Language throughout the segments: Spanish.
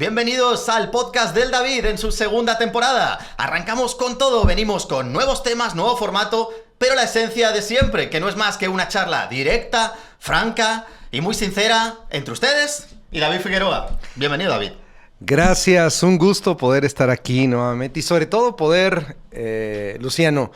Bienvenidos al podcast del David en su segunda temporada. Arrancamos con todo, venimos con nuevos temas, nuevo formato, pero la esencia de siempre, que no es más que una charla directa, franca y muy sincera entre ustedes y David Figueroa. Bienvenido, David. Gracias, un gusto poder estar aquí nuevamente y sobre todo poder, Luciano,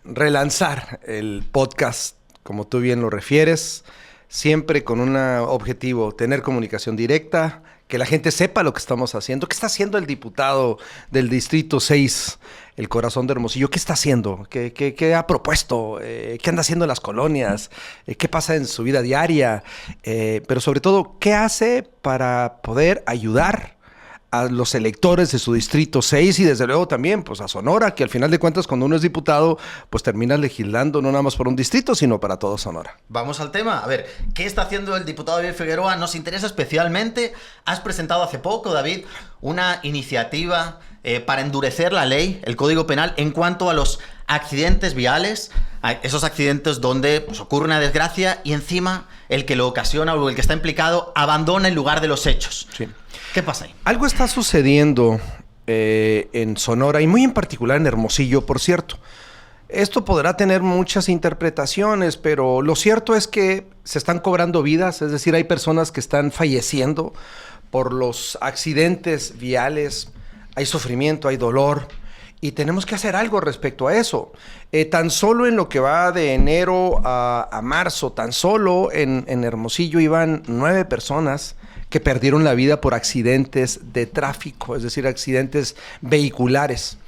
relanzar el podcast, como tú bien lo refieres, siempre con un objetivo, tener comunicación directa, que la gente sepa lo que estamos haciendo. ¿Qué está haciendo el diputado del Distrito 6, el corazón de Hermosillo? ¿Qué está haciendo? ¿Qué ha propuesto? ¿Qué anda haciendo en las colonias? ¿Qué pasa en su vida diaria? Pero sobre todo, ¿qué hace para poder ayudar a los electores de su Distrito 6 y desde luego también pues a Sonora, que al final de cuentas cuando uno es diputado pues termina legislando no nada más por un distrito sino para todo Sonora? Vamos al tema. A ver, ¿qué está haciendo el diputado David Figueroa? Nos interesa especialmente. Has presentado hace poco, David, una iniciativa para endurecer la ley, el Código Penal, en cuanto a los accidentes viales, a esos accidentes donde pues, ocurre una desgracia y encima el que lo ocasiona o el que está implicado abandona el lugar de los hechos. Sí. ¿Qué pasa ahí? Algo está sucediendo en Sonora y muy en particular en Hermosillo, por cierto. Esto podrá tener muchas interpretaciones, pero lo cierto es que se están cobrando vidas, es decir, hay personas que están falleciendo por los accidentes viales, hay sufrimiento, hay dolor, y tenemos que hacer algo respecto a eso. Tan solo en lo que va de enero a marzo, tan solo en Hermosillo iban 9 personas que perdieron la vida por accidentes de tráfico, es decir, accidentes vehiculares.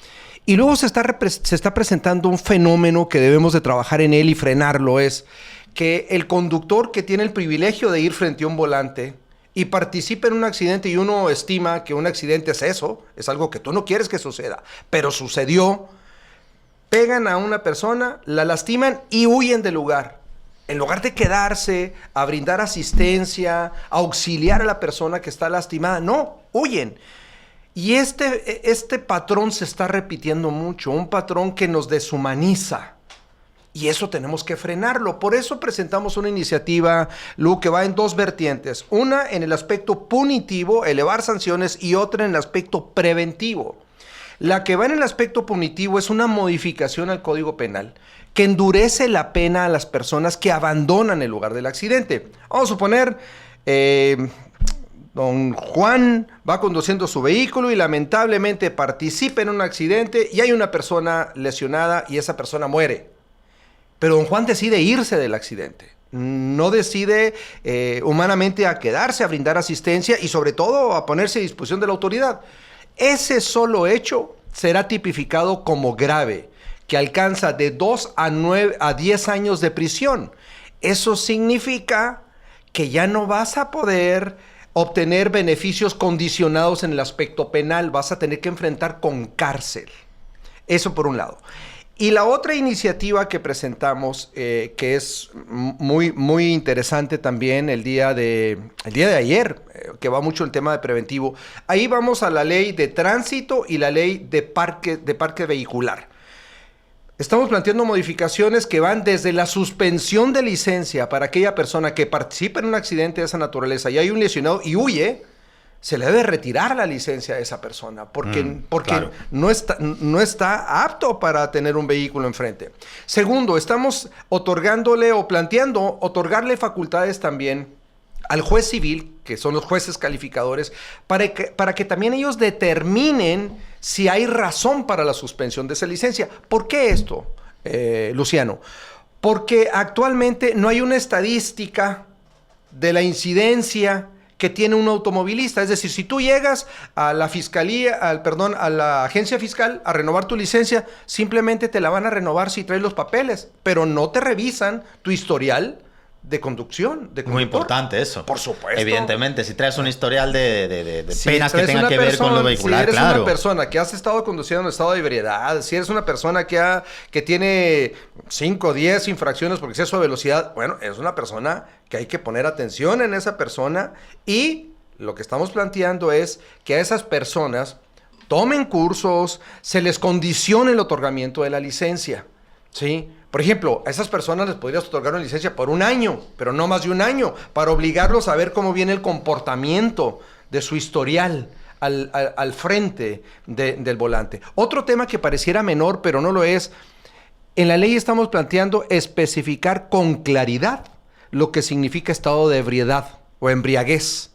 Y luego se está presentando un fenómeno que debemos de trabajar en él y frenarlo, es que el conductor que tiene el privilegio de ir frente a un volante y participa en un accidente y uno estima que un accidente es eso, es algo que tú no quieres que suceda, pero sucedió, pegan a una persona, la lastiman y huyen del lugar. En lugar de quedarse a brindar asistencia, a auxiliar a la persona que está lastimada, no, huyen. Y este patrón se está repitiendo mucho, un patrón que nos deshumaniza. Y eso tenemos que frenarlo. Por eso presentamos una iniciativa, Lu, que va en 2 vertientes. Una en el aspecto punitivo, elevar sanciones, y otra en el aspecto preventivo. La que va en el aspecto punitivo es una modificación al Código Penal que endurece la pena a las personas que abandonan el lugar del accidente. Vamos a suponer, don Juan va conduciendo su vehículo y lamentablemente participa en un accidente y hay una persona lesionada y esa persona muere. Pero don Juan decide irse del accidente. No decide humanamente a quedarse, a brindar asistencia y sobre todo a ponerse a disposición de la autoridad. Ese solo hecho será tipificado como grave, que alcanza de 2 a 10 años de prisión. Eso significa que ya no vas a poder obtener beneficios condicionados en el aspecto penal, vas a tener que enfrentar con cárcel. Eso por un lado. Y la otra iniciativa que presentamos, que es muy interesante también el día de ayer, que va mucho el tema de preventivo, ahí vamos a la ley de tránsito y la ley de parque vehicular. Estamos planteando modificaciones que van desde la suspensión de licencia para aquella persona que participa en un accidente de esa naturaleza y hay un lesionado y huye, se le debe retirar la licencia a esa persona porque claro, no está apto para tener un vehículo enfrente. Segundo, estamos planteando otorgarle facultades también al juez civil, que son los jueces calificadores, para que también ellos determinen si hay razón para la suspensión de esa licencia. ¿Por qué esto, Luciano? Porque actualmente no hay una estadística de la incidencia que tiene un automovilista. Es decir, si tú llegas a la a la agencia fiscal a renovar tu licencia, simplemente te la van a renovar si traes los papeles, pero no te revisan tu historial de conducción, de conductor. Muy importante eso. Por supuesto. Evidentemente, si traes un historial de penas que tengan que ver con lo vehicular, si eres claro. una persona que has estado conduciendo en estado de ebriedad, si eres una persona que tiene 5 o 10 infracciones por exceso de velocidad, bueno, es una persona que hay que poner atención en esa persona y lo que estamos planteando es que a esas personas tomen cursos, se les condicione el otorgamiento de la licencia, ¿sí? Por ejemplo, a esas personas les podrías otorgar una licencia por 1 año, pero no más de 1 año, para obligarlos a ver cómo viene el comportamiento de su historial al frente del volante. Otro tema que pareciera menor, pero no lo es, en la ley estamos planteando especificar con claridad lo que significa estado de ebriedad o embriaguez.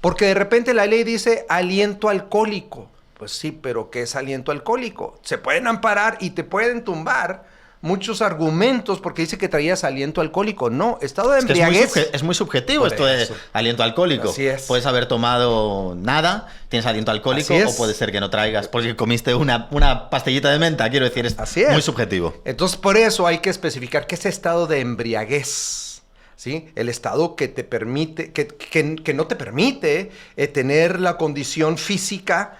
Porque de repente la ley dice aliento alcohólico. Pues sí, pero ¿qué es aliento alcohólico? Se pueden amparar y te pueden tumbar muchos argumentos porque dice que traías aliento alcohólico. No, estado de embriaguez. Es muy subjetivo esto de aliento alcohólico. Así es. Puedes haber tomado nada, tienes aliento alcohólico, o puede ser que no traigas porque comiste una pastillita de menta. Quiero decir, Así es muy subjetivo. Entonces, por eso hay que especificar qué es estado de embriaguez. ¿Sí? El estado que te permite, que no te permite tener la condición física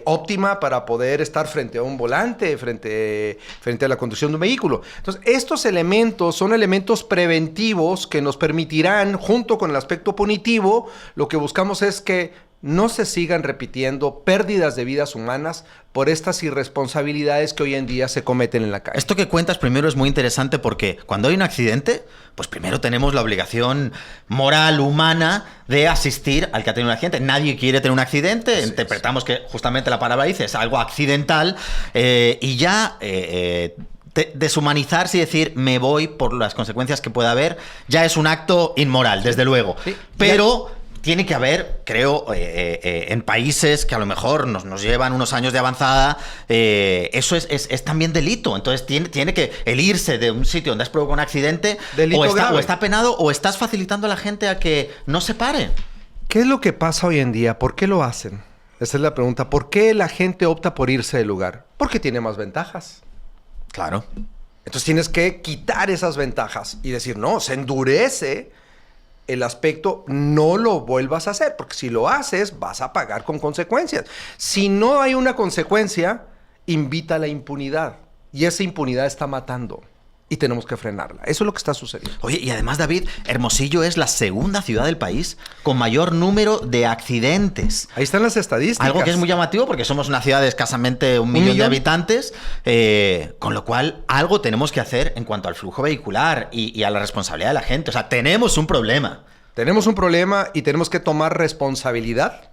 óptima para poder estar frente a un volante, frente a la conducción de un vehículo. Entonces, estos elementos son elementos preventivos que nos permitirán, junto con el aspecto punitivo, lo que buscamos es que no se sigan repitiendo pérdidas de vidas humanas por estas irresponsabilidades que hoy en día se cometen en la calle. Esto que cuentas primero es muy interesante porque cuando hay un accidente, pues primero tenemos la obligación moral, humana, de asistir al que ha tenido un accidente. Nadie quiere tener un accidente, interpretamos que justamente la palabra dice es algo accidental y ya... deshumanizarse y decir me voy por las consecuencias que pueda haber, ya es un acto inmoral, desde luego. Sí. Pero... tiene que haber, creo, en países que a lo mejor nos llevan unos años de avanzada, eso es también delito. Entonces tiene que el irse de un sitio donde has provocado un accidente o está penado o estás facilitando a la gente a que no se pare. ¿Qué es lo que pasa hoy en día? ¿Por qué lo hacen? Esa es la pregunta. ¿Por qué la gente opta por irse del lugar? Porque tiene más ventajas. Claro. Entonces tienes que quitar esas ventajas y decir, no, se endurece el aspecto, no lo vuelvas a hacer, porque si lo haces, vas a pagar con consecuencias. Si no hay una consecuencia, invita a la impunidad. Y esa impunidad está matando. Y tenemos que frenarla. Eso es lo que está sucediendo. Oye, y además, David, Hermosillo es la segunda ciudad del país con mayor número de accidentes. Ahí están las estadísticas. Algo que es muy llamativo porque somos una ciudad de escasamente un millón de habitantes, con lo cual algo tenemos que hacer en cuanto al flujo vehicular y a la responsabilidad de la gente. O sea, tenemos un problema. Tenemos un problema y tenemos que tomar responsabilidad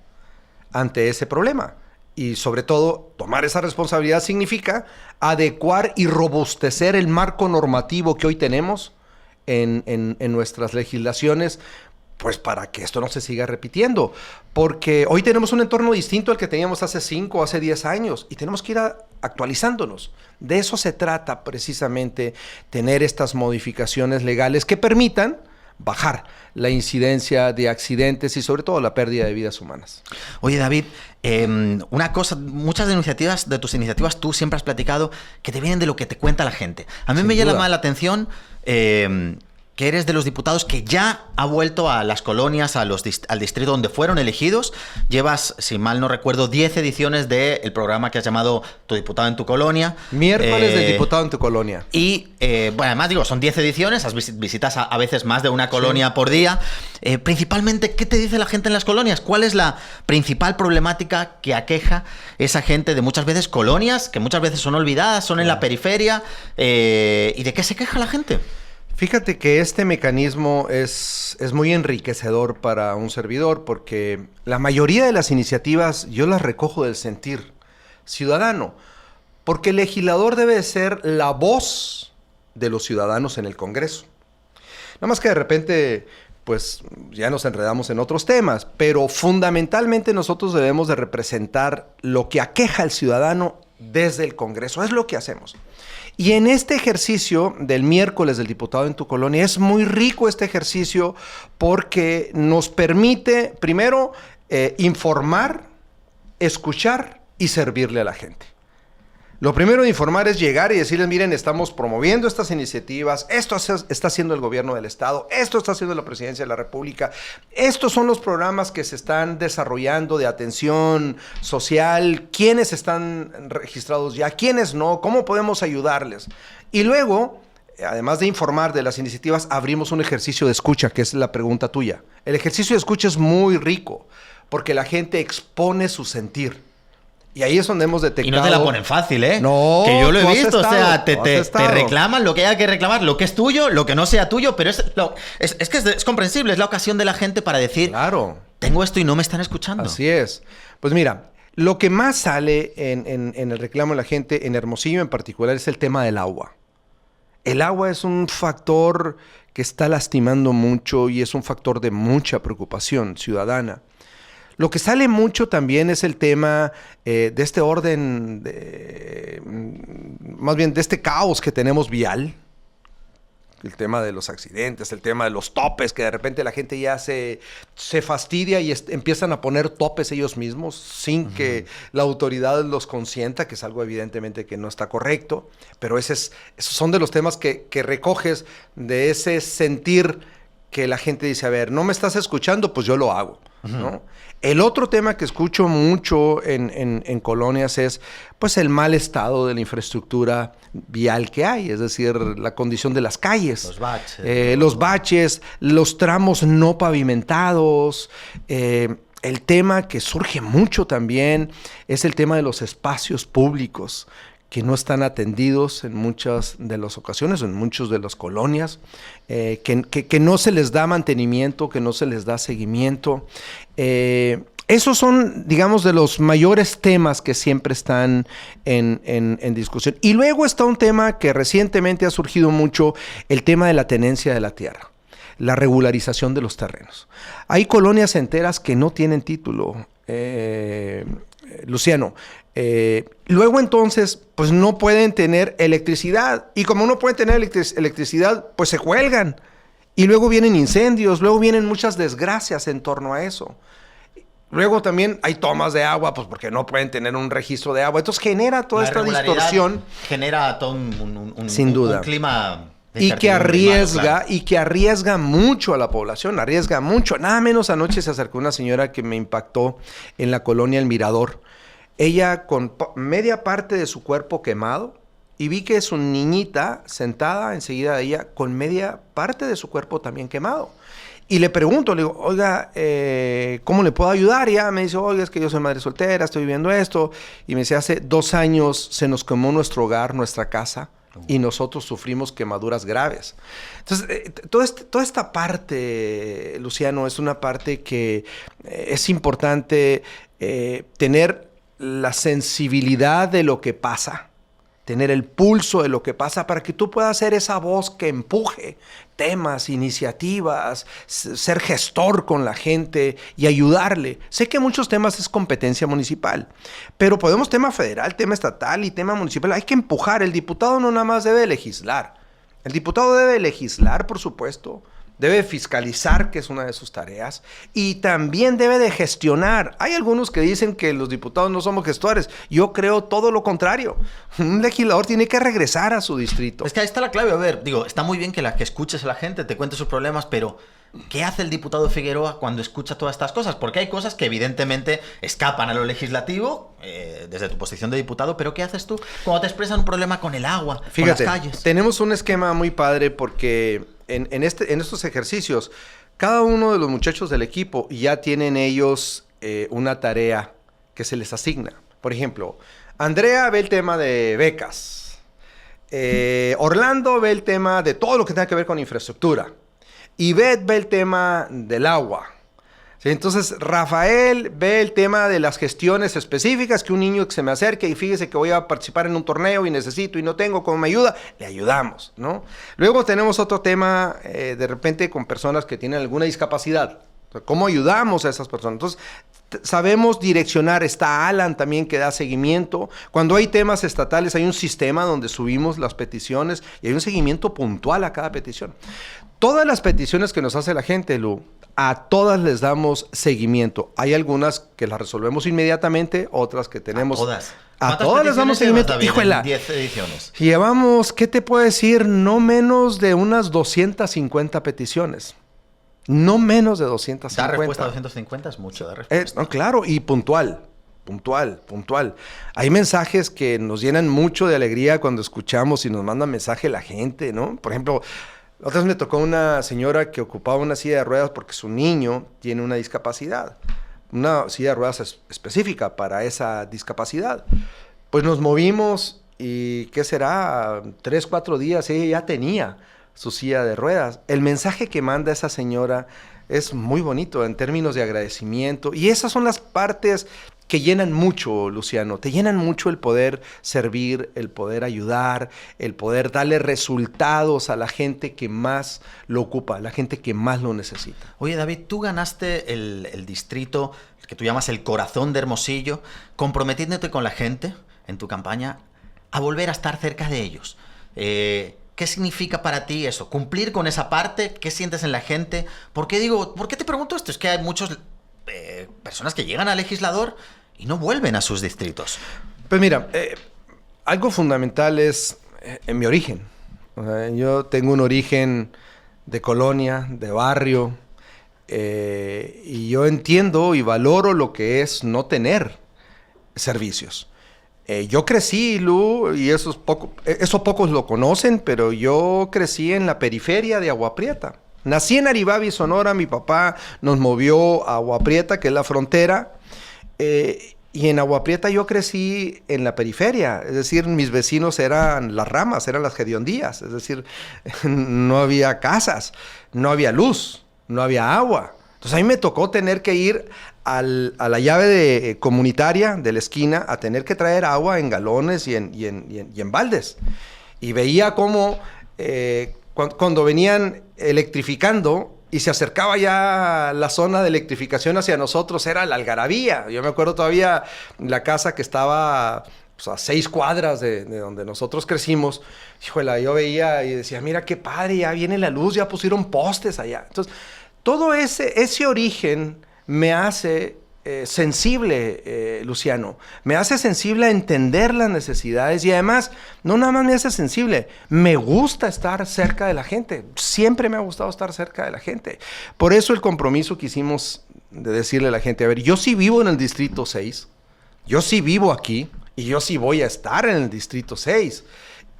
ante ese problema. Y sobre todo, tomar esa responsabilidad significa adecuar y robustecer el marco normativo que hoy tenemos en nuestras legislaciones, pues para que esto no se siga repitiendo. Porque hoy tenemos un entorno distinto al que teníamos hace 5 o hace 10 años y tenemos que ir actualizándonos. De eso se trata precisamente, tener estas modificaciones legales que permitan bajar la incidencia de accidentes y sobre todo la pérdida de vidas humanas. Oye, David, una cosa, muchas de tus iniciativas tú siempre has platicado que te vienen de lo que te cuenta la gente. A mí me llama la atención que eres de los diputados que ya ha vuelto a las colonias, al distrito donde fueron elegidos. Llevas, si mal no recuerdo, 10 ediciones del programa que has llamado Tu Diputado en tu Colonia. Miércoles del Diputado en tu Colonia. Y, bueno, además digo, son 10 ediciones, visitas a veces más de una colonia por día. Principalmente, ¿qué te dice la gente en las colonias? ¿Cuál es la principal problemática que aqueja esa gente de muchas veces colonias, que muchas veces son olvidadas, son en la periferia? ¿Y de qué se queja la gente? Fíjate que este mecanismo es muy enriquecedor para un servidor porque la mayoría de las iniciativas yo las recojo del sentir ciudadano, porque el legislador debe ser la voz de los ciudadanos en el Congreso. Nada más que de repente, pues ya nos enredamos en otros temas, pero fundamentalmente nosotros debemos de representar lo que aqueja al ciudadano desde el Congreso, es lo que hacemos. Y en este ejercicio del miércoles del Diputado en tu Colonia, es muy rico este ejercicio porque nos permite, primero, informar, escuchar y servirle a la gente. Lo primero de informar es llegar y decirles, miren, estamos promoviendo estas iniciativas, esto está haciendo el gobierno del Estado, esto está haciendo la Presidencia de la República, estos son los programas que se están desarrollando de atención social, quiénes están registrados ya, quiénes no, cómo podemos ayudarles. Y luego, además de informar de las iniciativas, abrimos un ejercicio de escucha, que es la pregunta tuya. El ejercicio de escucha es muy rico, porque la gente expone su sentir. Y ahí es donde hemos detectado... Y no te la ponen fácil, ¿eh? No, que yo lo he visto, o sea, te reclaman lo que haya que reclamar, lo que es tuyo, lo que no sea tuyo, pero es comprensible, es la ocasión de la gente para decir... Claro. tengo esto y no me están escuchando. Así es. Pues mira, lo que más sale en el reclamo de la gente, en Hermosillo en particular, es el tema del agua. El agua es un factor que está lastimando mucho y es un factor de mucha preocupación ciudadana. Lo que sale mucho también es el tema de este orden, más bien de este caos que tenemos vial. El tema de los accidentes, el tema de los topes, que de repente la gente ya se fastidia y empiezan a poner topes ellos mismos sin que la autoridad los consienta, que es algo evidentemente que no está correcto. Pero esos son de los temas que recoges de ese sentir que la gente dice, a ver, no me estás escuchando, pues yo lo hago, ¿no? El otro tema que escucho mucho en colonias es pues el mal estado de la infraestructura vial que hay, es decir, la condición de las calles. Los baches, los tramos no pavimentados. El tema que surge mucho también es el tema de los espacios públicos que no están atendidos en muchas de las ocasiones, en muchas de las colonias, que no se les da mantenimiento, que no se les da seguimiento. Esos son, digamos, de los mayores temas que siempre están en discusión. Y luego está un tema que recientemente ha surgido mucho, el tema de la tenencia de la tierra, la regularización de los terrenos. Hay colonias enteras que no tienen título, Luciano. Luego entonces, pues no pueden tener electricidad. Y como no pueden tener electricidad, pues se cuelgan. Y luego vienen incendios, luego vienen muchas desgracias en torno a eso. Luego también hay tomas de agua, pues porque no pueden tener un registro de agua. Entonces genera toda esta distorsión. Genera todo sin duda. Un clima de y que arriesga, claro. Y que arriesga mucho a la población, arriesga mucho. Nada menos anoche se acercó una señora que me impactó en la colonia El Mirador. Ella con media parte de su cuerpo quemado, y vi que su niñita sentada enseguida de ella con media parte de su cuerpo también quemado. Y le pregunto, le digo, oiga, ¿cómo le puedo ayudar? Y ella me dice, oiga, es que yo soy madre soltera, estoy viviendo esto. Y me dice, hace 2 años se nos quemó nuestro hogar, nuestra casa, y nosotros sufrimos quemaduras graves. Entonces, toda esta parte, Luciano, es una parte que es importante tener la sensibilidad de lo que pasa, tener el pulso de lo que pasa para que tú puedas ser esa voz que empuje temas, iniciativas, ser gestor con la gente y ayudarle. Sé que muchos temas es competencia municipal, pero podemos tema federal, tema estatal y tema municipal. Hay que empujar. El diputado no nada más debe legislar. El diputado debe legislar, por supuesto. Debe fiscalizar, que es una de sus tareas, y también debe de gestionar. Hay algunos que dicen que los diputados no somos gestores. Yo creo todo lo contrario. Un legislador tiene que regresar a su distrito. Es que ahí está la clave. A ver, digo, está muy bien que escuches a la gente, te cuente sus problemas, pero ¿qué hace el diputado de Figueroa cuando escucha todas estas cosas? Porque hay cosas que evidentemente escapan a lo legislativo, desde tu posición de diputado, pero ¿qué haces tú cuando te expresan un problema con el agua, Fíjate, con las calles? Tenemos un esquema muy padre porque en estos ejercicios, cada uno de los muchachos del equipo ya tienen ellos una tarea que se les asigna. Por ejemplo, Andrea ve el tema de becas. Orlando ve el tema de todo lo que tenga que ver con infraestructura. Ivette ve el tema del agua. ¿Sí? Entonces, Rafael ve el tema de las gestiones específicas, que un niño que se me acerque y fíjese que voy a participar en un torneo y necesito y no tengo, ¿cómo me ayuda? Le ayudamos, ¿no? Luego tenemos otro tema, de repente, con personas que tienen alguna discapacidad. O sea, ¿cómo ayudamos a esas personas? Entonces, sabemos direccionar. Está Alan también, que da seguimiento. Cuando hay temas estatales, hay un sistema donde subimos las peticiones y hay un seguimiento puntual a cada petición. Todas las peticiones que nos hace la gente, Lu, a todas les damos seguimiento. Hay algunas que las resolvemos inmediatamente, otras que tenemos... A todas les damos seguimiento. Híjole, 10 ediciones. Llevamos, ¿qué te puedo decir? No menos de unas 250 peticiones. No menos de 250. Dar respuesta a 250 es mucho, dar respuesta. No, claro, y puntual. Hay mensajes que nos llenan mucho de alegría cuando escuchamos y nos mandan mensaje la gente, ¿no? Por ejemplo, otra vez me tocó una señora que ocupaba una silla de ruedas porque su niño tiene una discapacidad. Una silla de ruedas específica para esa discapacidad. Pues nos movimos y, ¿qué será? 3, 4 días ella ya tenía su silla de ruedas. El mensaje que manda esa señora es muy bonito en términos de agradecimiento. Y esas son las partes que llenan mucho, Luciano. Te llenan mucho el poder servir, el poder ayudar, el poder darle resultados a la gente que más lo ocupa, a la gente que más lo necesita. Oye, David, tú ganaste el distrito que tú llamas el corazón de Hermosillo, comprometiéndote con la gente en tu campaña a volver a estar cerca de ellos. ¿Qué significa para ti eso? ¿Cumplir con esa parte? ¿Qué sientes en la gente? ¿Por qué te pregunto esto? Es que hay muchas personas que llegan al legislador y no vuelven a sus distritos. Pues mira, algo fundamental es en mi origen. O sea, yo tengo un origen de colonia, de barrio, y yo entiendo y valoro lo que es no tener servicios. Yo crecí, Lu, y eso pocos lo conocen, pero yo crecí en la periferia de Agua Prieta. Nací en Aribabi, Sonora, mi papá nos movió a Agua Prieta, que es la frontera, y en Agua Prieta yo crecí en la periferia, es decir, mis vecinos eran las ramas, eran las hediondías, es decir, no había casas, no había luz, no había agua. Entonces a mí me tocó tener que ir a la llave comunitaria de la esquina a tener que traer agua en galones y en baldes. Y veía cómo cuando venían electrificando y se acercaba ya la zona de electrificación hacia nosotros, era la algarabía. Yo me acuerdo todavía la casa que estaba pues, a 6 cuadras de donde nosotros crecimos. Híjole, yo veía y decía, mira qué padre, ya viene la luz, ya pusieron postes allá. Entonces, todo ese origen me hace sensible, Luciano. Me hace sensible a entender las necesidades y además, no nada más me hace sensible, me gusta estar cerca de la gente. Siempre me ha gustado estar cerca de la gente. Por eso el compromiso que hicimos de decirle a la gente, a ver, yo sí vivo en el Distrito 6, yo sí vivo aquí y yo sí voy a estar en el Distrito 6,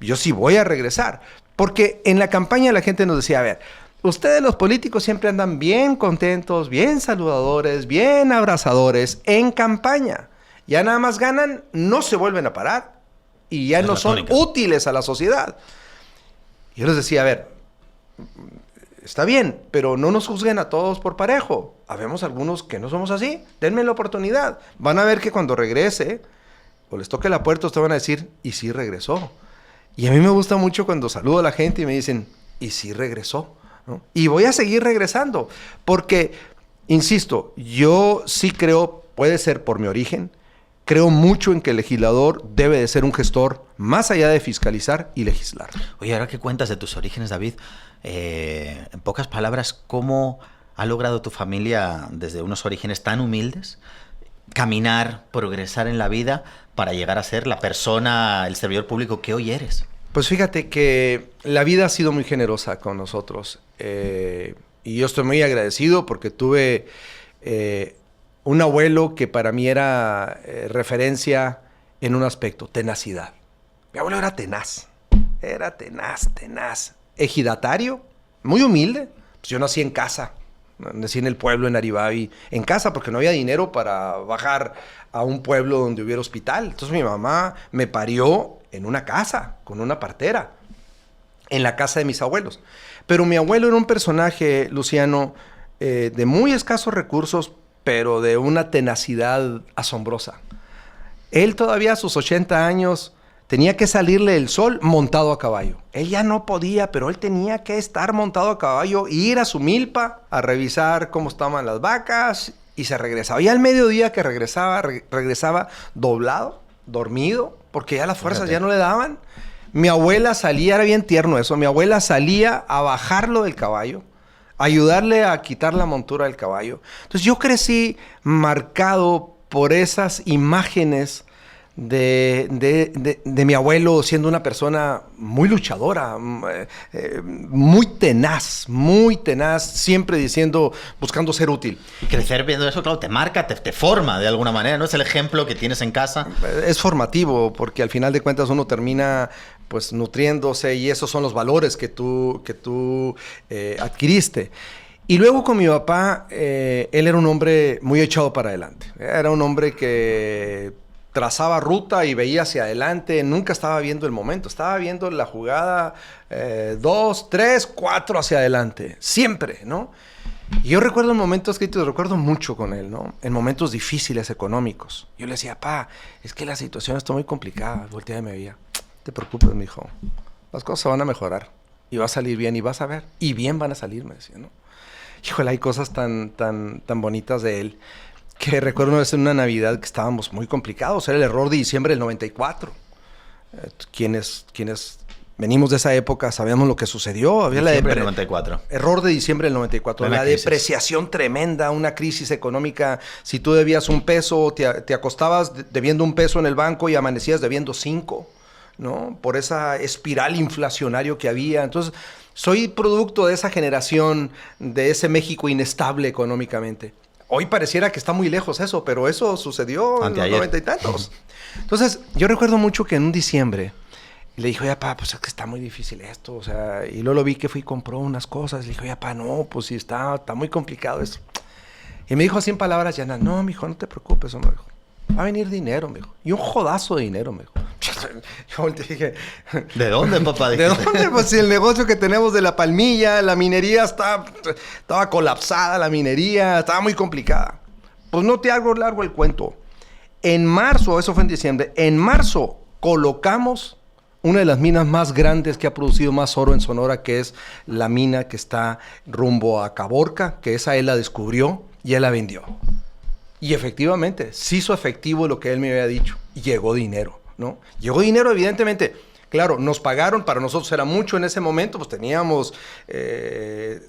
yo sí voy a regresar. Porque en la campaña la gente nos decía, a ver, ustedes los políticos siempre andan bien contentos, bien saludadores, bien abrazadores en campaña. Ya nada más ganan, no se vuelven a parar y ya no son útiles a la sociedad. Yo les decía, a ver, está bien, pero no nos juzguen a todos por parejo. Habemos algunos que no somos así. Denme la oportunidad. Van a ver que cuando regrese o les toque la puerta, ustedes van a decir, y sí regresó. Y a mí me gusta mucho cuando saludo a la gente y me dicen, y sí regresó, ¿no? Y voy a seguir regresando, porque, insisto, yo sí creo, puede ser por mi origen, creo mucho en que el legislador debe de ser un gestor más allá de fiscalizar y legislar. Oye, ahora que cuentas de tus orígenes, David, en pocas palabras, ¿cómo ha logrado tu familia, desde unos orígenes tan humildes, caminar, progresar en la vida para llegar a ser la persona, el servidor público que hoy eres? Pues fíjate que la vida ha sido muy generosa con nosotros y yo estoy muy agradecido porque tuve un abuelo que para mí era referencia en un aspecto, tenacidad. Mi abuelo era tenaz, ejidatario, muy humilde. Pues yo nací en casa, nací en el pueblo, en Aribabi, en casa porque no había dinero para bajar a un pueblo donde hubiera hospital. Entonces mi mamá me parió en una casa, con una partera, en la casa de mis abuelos. Pero mi abuelo era un personaje, Luciano, de muy escasos recursos, pero de una tenacidad asombrosa. Él todavía a sus 80 años tenía que salirle el sol montado a caballo. Él ya no podía, pero él tenía que estar montado a caballo, ir a su milpa a revisar cómo estaban las vacas y se regresaba. Y al mediodía que regresaba doblado, dormido, porque ya las fuerzas ya no le daban. Mi abuela salía, era bien tierno eso, mi abuela salía a bajarlo del caballo, a ayudarle a quitar la montura del caballo. Entonces yo crecí marcado por esas imágenes de mi abuelo siendo una persona muy luchadora, muy tenaz, siempre diciendo, buscando ser útil. Y crecer viendo eso, claro, te marca, te forma de alguna manera, ¿no? Es el ejemplo que tienes en casa. Es formativo, porque al final de cuentas uno termina pues nutriéndose y esos son los valores que tú adquiriste. Y luego con mi papá, él era un hombre muy echado para adelante. Era un hombre que trazaba ruta y veía hacia adelante, nunca estaba viendo el momento, estaba viendo la jugada 2, 3, 4 hacia adelante, siempre, ¿no? Y yo recuerdo en momentos críticos, recuerdo mucho con él, ¿no? En momentos difíciles económicos. Yo le decía, pa, es que la situación está muy complicada. Volteaba y me veía, no te preocupes, mijo, las cosas van a mejorar y va a salir bien y vas a ver, y bien van a salir, me decía, ¿no? Híjole, hay cosas tan bonitas de él, que recuerdo una vez en una Navidad que estábamos muy complicados, era el error de diciembre del 94. Quienes venimos de esa época sabemos lo que sucedió. Había Diciembre del 94. Error de diciembre del 94. La depreciación tremenda, una crisis económica. Si tú debías $1, te acostabas debiendo $1 en el banco y amanecías debiendo 5, ¿no? Por esa espiral inflacionario que había. Entonces, soy producto de esa generación, de ese México inestable económicamente. Hoy pareciera que está muy lejos eso, pero eso sucedió en los 90 y tantos. Entonces, yo recuerdo mucho que en un diciembre le dije, oye, papá, pues es que está muy difícil esto, o sea, y luego lo vi que fui y compró unas cosas. Le dije, oye, papá, no, pues sí, está muy complicado esto. Y me dijo así en palabras llanas, no, mijo, no te preocupes, me dijo. Va a venir dinero, me dijo. Y un jodazo de dinero, me dijo. Yo te dije... ¿De dónde, papá? ¿De dónde? Pues si el negocio que tenemos de la palmilla, la minería estaba colapsada, la minería estaba muy complicada. Pues no te hago largo el cuento. En marzo, eso fue en diciembre, en marzo colocamos una de las minas más grandes que ha producido más oro en Sonora, que es la mina que está rumbo a Caborca, que esa él la descubrió y él la vendió. Y efectivamente, se hizo efectivo lo que él me había dicho. Y llegó dinero, ¿no? Llegó dinero, evidentemente. Claro, nos pagaron, para nosotros era mucho en ese momento, pues teníamos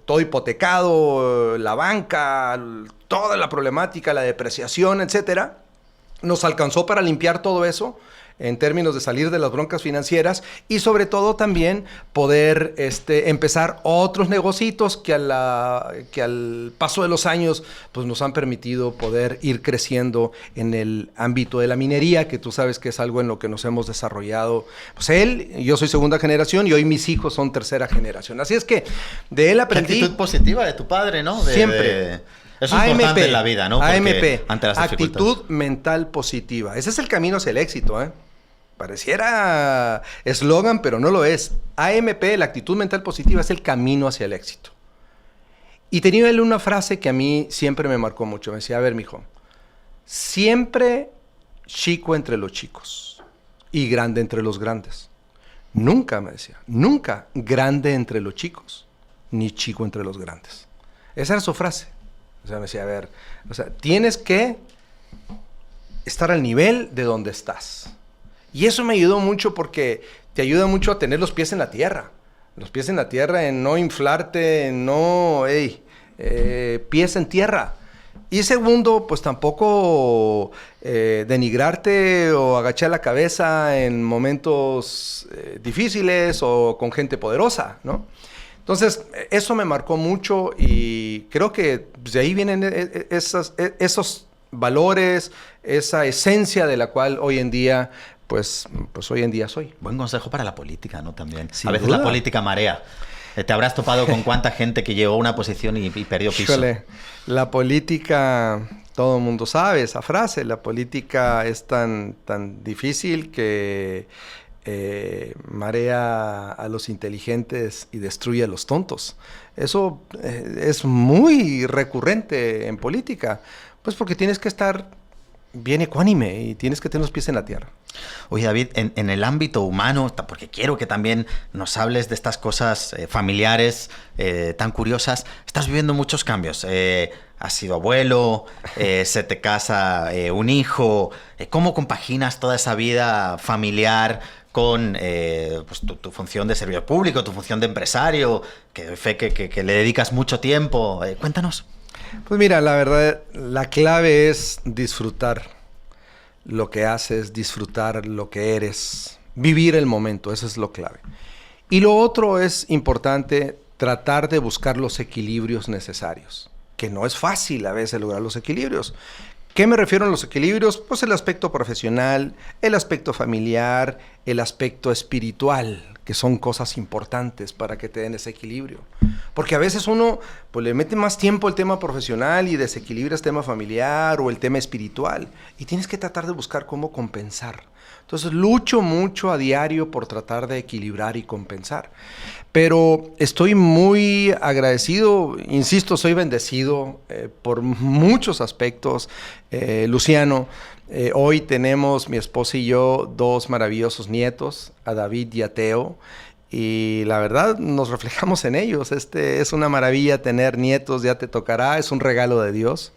todo hipotecado, la banca, toda la problemática, la depreciación, etcétera. Nos alcanzó para limpiar todo eso, en términos de salir de las broncas financieras y sobre todo también poder empezar otros negocios que al paso de los años pues nos han permitido poder ir creciendo en el ámbito de la minería, que tú sabes que es algo en lo que nos hemos desarrollado. Pues yo soy segunda generación y hoy mis hijos son tercera generación. Así es que de él aprendí... Actitud positiva de tu padre, ¿no? Siempre. Eso es importante en la vida, ¿no? Porque AMP, ante las actitud mental positiva. Ese es el camino hacia el éxito, ¿eh? Pareciera eslogan, pero no lo es. AMP, la actitud mental positiva, es el camino hacia el éxito. Y tenía él una frase que a mí siempre me marcó mucho. Me decía, a ver, mijo, siempre chico entre los chicos y grande entre los grandes. Nunca, me decía, nunca grande entre los chicos ni chico entre los grandes. Esa era su frase. O sea, me decía, a ver, o sea, tienes que estar al nivel de donde estás. Y eso me ayudó mucho porque te ayuda mucho a tener los pies en la tierra. Los pies en la tierra, en no inflarte, en no... pies en tierra. Y segundo, pues tampoco denigrarte o agachar la cabeza en momentos difíciles o con gente poderosa, ¿no? Entonces, eso me marcó mucho y creo que de ahí vienen esos valores, esa esencia de la cual hoy en día... Pues hoy en día soy. Buen consejo para la política, ¿no? También. Sin a veces duda. la política marea. Te habrás topado con cuánta gente que llegó a una posición y perdió piso. Híjole, la política, todo el mundo sabe esa frase, la política es tan difícil que marea a los inteligentes y destruye a los tontos. Eso es muy recurrente en política, pues porque tienes que estar bien ecuánime y tienes que tener los pies en la tierra. Oye, David, en el ámbito humano, porque quiero que también nos hables de estas cosas familiares tan curiosas, estás viviendo muchos cambios. Has sido abuelo, se te casa un hijo. ¿Cómo compaginas toda esa vida familiar con pues, tu función de servidor público, tu función de empresario, que doy fe que le dedicas mucho tiempo? Cuéntanos. Pues mira, la verdad, la clave es disfrutar lo que haces, disfrutar lo que eres, vivir el momento, eso es lo clave. Y lo otro es importante, tratar de buscar los equilibrios necesarios, que no es fácil a veces lograr los equilibrios. ¿Qué me refiero a los equilibrios? Pues el aspecto profesional, el aspecto familiar, el aspecto espiritual, que son cosas importantes para que te den ese equilibrio. Porque a veces uno pues, le mete más tiempo al tema profesional y desequilibra el tema familiar o el tema espiritual. Y tienes que tratar de buscar cómo compensar. Entonces lucho mucho a diario por tratar de equilibrar y compensar. Pero estoy muy agradecido, insisto, soy bendecido por muchos aspectos. Luciano, hoy tenemos mi esposa y yo 2 maravillosos nietos, a David y a Teo. Y la verdad nos reflejamos en ellos. Es una maravilla tener nietos, ya te tocará, es un regalo de Dios.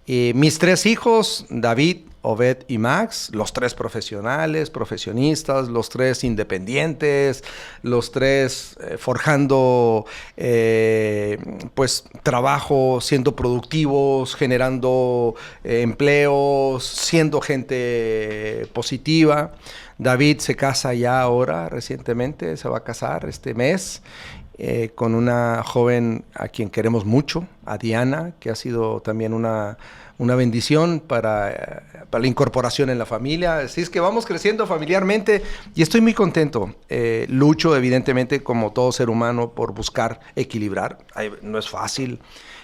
Mis 3 hijos, David, Obed y Max, los 3 profesionistas, los 3 independientes, los 3 forjando pues trabajo, siendo productivos, generando empleos, siendo gente positiva. David se casa ya ahora, recientemente, se va a casar este mes. Con una joven a quien queremos mucho, a Diana, que ha sido también una bendición para la incorporación en la familia. Así es que vamos creciendo familiarmente y estoy muy contento. Lucho, evidentemente, como todo ser humano, por buscar equilibrar. No es fácil.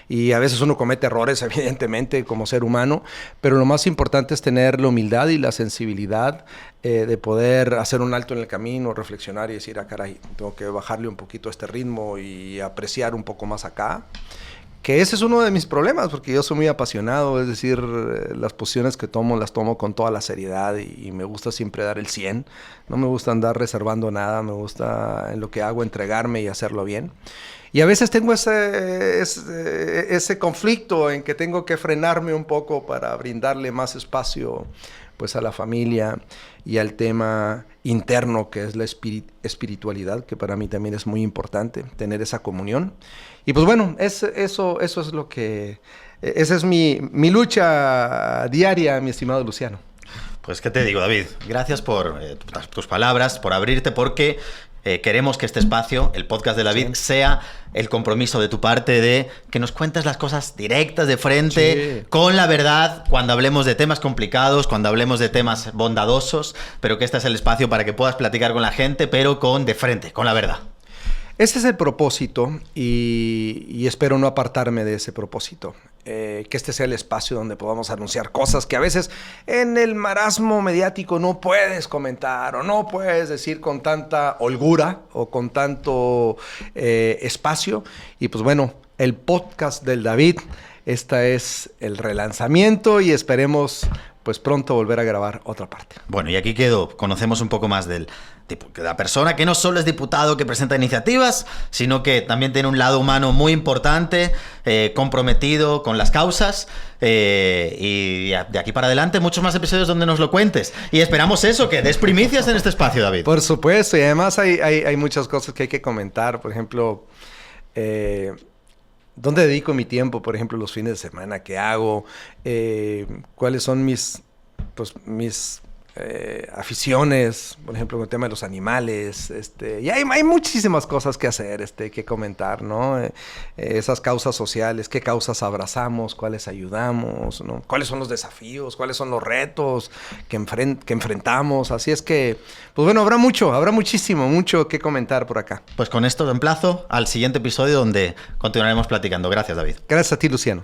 Y a veces uno comete errores, evidentemente, como ser humano, pero lo más importante es tener la humildad y la sensibilidad de poder hacer un alto en el camino, reflexionar y decir, caray, tengo que bajarle un poquito a este ritmo y apreciar un poco más acá. Que ese es uno de mis problemas, porque yo soy muy apasionado, es decir, las posiciones que tomo las tomo con toda la seriedad y me gusta siempre dar el 100. No me gusta andar reservando nada, me gusta en lo que hago entregarme y hacerlo bien. Y a veces tengo ese conflicto en que tengo que frenarme un poco para brindarle más espacio pues, a la familia y al tema interno que es la espiritualidad, que para mí también es muy importante, tener esa comunión. Y pues bueno, eso es lo que... Esa es mi lucha diaria, mi estimado Luciano. Pues, ¿qué te digo, David? Gracias por tus palabras, por abrirte, porque queremos que este espacio, el podcast de David, sea el compromiso de tu parte de que nos cuentes las cosas directas, de frente, con la verdad, cuando hablemos de temas complicados, cuando hablemos de temas bondadosos, pero que este es el espacio para que puedas platicar con la gente, pero de frente, con la verdad. Ese es el propósito y espero no apartarme de ese propósito. Que este sea el espacio donde podamos anunciar cosas que a veces en el marasmo mediático no puedes comentar o no puedes decir con tanta holgura o con tanto espacio. Y pues bueno, el podcast del David, este es el relanzamiento y esperemos pues pronto volver a grabar otra parte. Bueno, y aquí conocemos un poco más de la persona que no solo es diputado que presenta iniciativas, sino que también tiene un lado humano muy importante, comprometido con las causas, y de aquí para adelante muchos más episodios donde nos lo cuentes. Y esperamos eso, que des primicias en este espacio, David. Por supuesto, y además hay muchas cosas que hay que comentar. Por ejemplo, ¿dónde dedico mi tiempo? Por ejemplo, los fines de semana, ¿qué hago? ¿Cuáles son mis aficiones? Por ejemplo, con el tema de los animales. Y hay muchísimas cosas que hacer, que comentar, ¿no? Esas causas sociales, ¿qué causas abrazamos? ¿Cuáles ayudamos? ¿No? ¿Cuáles son los desafíos? ¿Cuáles son los retos que enfrentamos? Así es que, pues bueno, habrá mucho que comentar por acá. Pues con esto te emplazo al siguiente episodio donde continuaremos platicando. Gracias, David. Gracias a ti, Luciano.